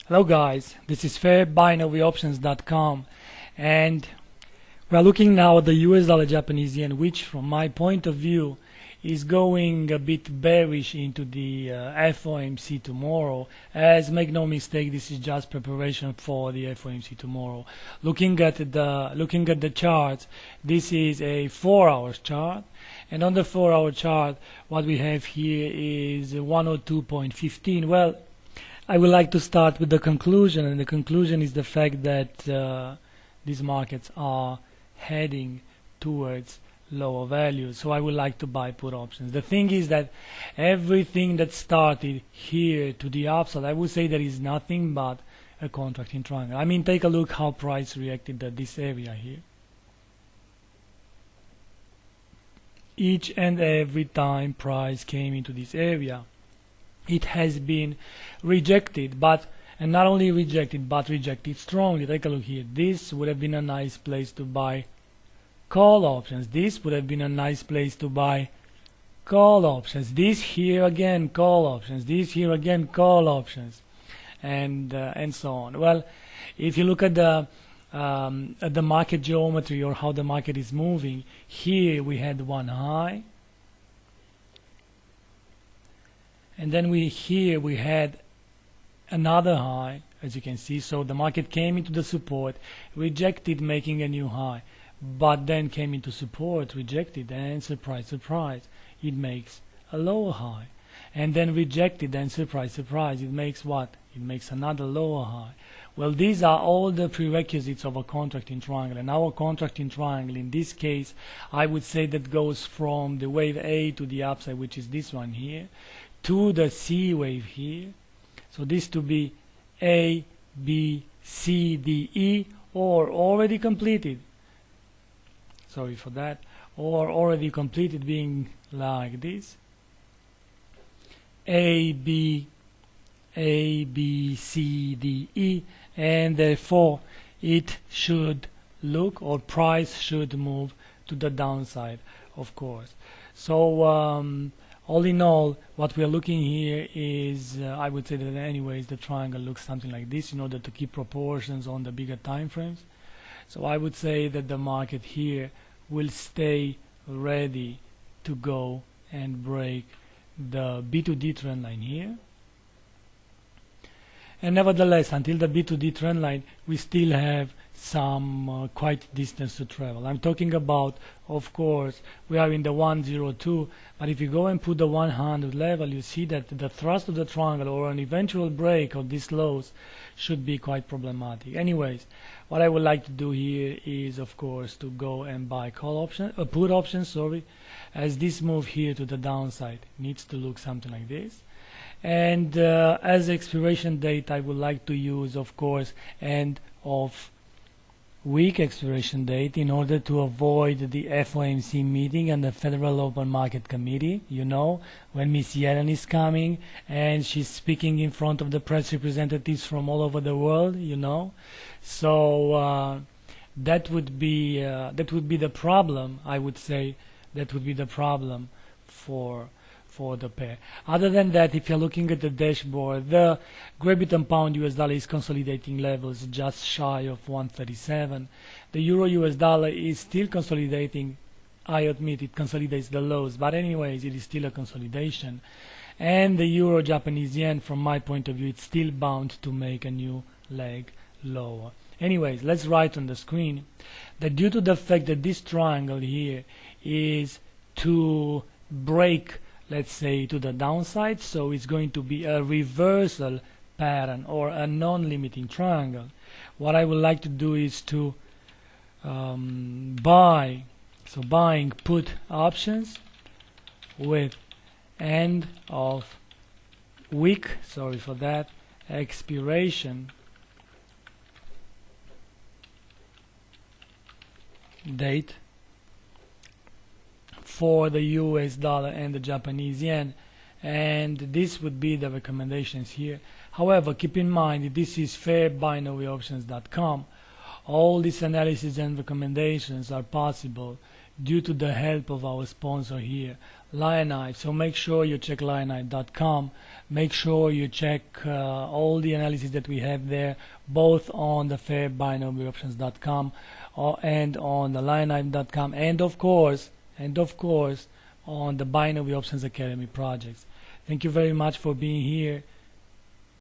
Hello guys, this is FairBinaryOptions.com, and we are looking now at the US dollar Japanese yen, which from my point of view is going a bit bearish into the FOMC tomorrow. As make no mistake, this is just preparation for the FOMC tomorrow. Looking at the charts, this is a 4-hour chart, and on the 4-hour chart what we have here is 102.15. Well, I would like to start with the conclusion, and the conclusion is the fact that these markets are heading towards lower values. So I would like to buy put options. The thing is that everything that started here to the upside, I would say there is nothing but a contracting triangle. I mean, take a look how price reacted at this area here. Each and every time price came into this area, it has been rejected, and not only rejected, but rejected strongly. Take a look here. This would have been a nice place to buy call options. This would have been a nice place to buy call options. This here again, call options. This here again, call options, and so on. Well, if you look at the market geometry, or how the market is moving, here we had one high. And then here we had another high, as you can see. So the market came into the support, rejected, making a new high, but then came into support, rejected, and surprise, surprise, it makes a lower high. And then rejected, and surprise, surprise, it makes what? It makes another lower high. Well, these are all the prerequisites of a contracting triangle, and our contracting triangle in this case, I would say that goes from the wave A to the upside, which is this one here, to the C wave here. So this to be A, B, C, D, E, or already completed. Sorry for that. Or already completed, being like this. A, B, C, D, E, and therefore it should look, or price should move to the downside, of course. So all in all, what we are looking here is, I would say that anyways, the triangle looks something like this in order to keep proportions on the bigger time frames. So I would say that the market here will stay ready to go and break the B2D trend line here. And nevertheless, until the B2D trend line, we still have some quite distance to travel. I'm talking about, of course, we are in the 102, but if you go and put the 100 level, you see that the thrust of the triangle, or an eventual break of these lows, should be quite problematic. Anyways, what I would like to do here is, of course, to go and buy call option, put options, sorry, as this move here to the downside needs to look something like this. And as expiration date, I would like to use, of course, end of week expiration date, in order to avoid the FOMC meeting and the Federal Open Market Committee. You know, when Miss Yellen is coming and she's speaking in front of the press representatives from all over the world, you know. So that would be the problem, I would say. That would be the problem for the pair. Other than that, if you're looking at the dashboard, the Great Britain pound US dollar is consolidating levels just shy of 137. The euro US dollar is still consolidating. I admit it consolidates the lows, but anyways, it is still a consolidation. And the euro Japanese yen, from my point of view, it's still bound to make a new leg lower. Anyways, let's write on the screen that due to the fact that this triangle here is to break, let's say, to the downside, so it's going to be a reversal pattern, or a non-limiting triangle. What I would like to do is to buy, so buying put options with end of week, sorry for that, expiration date for the US dollar and the Japanese yen, and this would be the recommendations here. However, keep in mind, this is FairBinaryOptions.com. All these analysis and recommendations are possible due to the help of our sponsor here, Lionite. So make sure you check lionite.com. Make sure you check all the analysis that we have there, both on the fairbinaryoptions.com and on the lionite.com, and of course on the Binary Options Academy projects. Thank you very much for being here.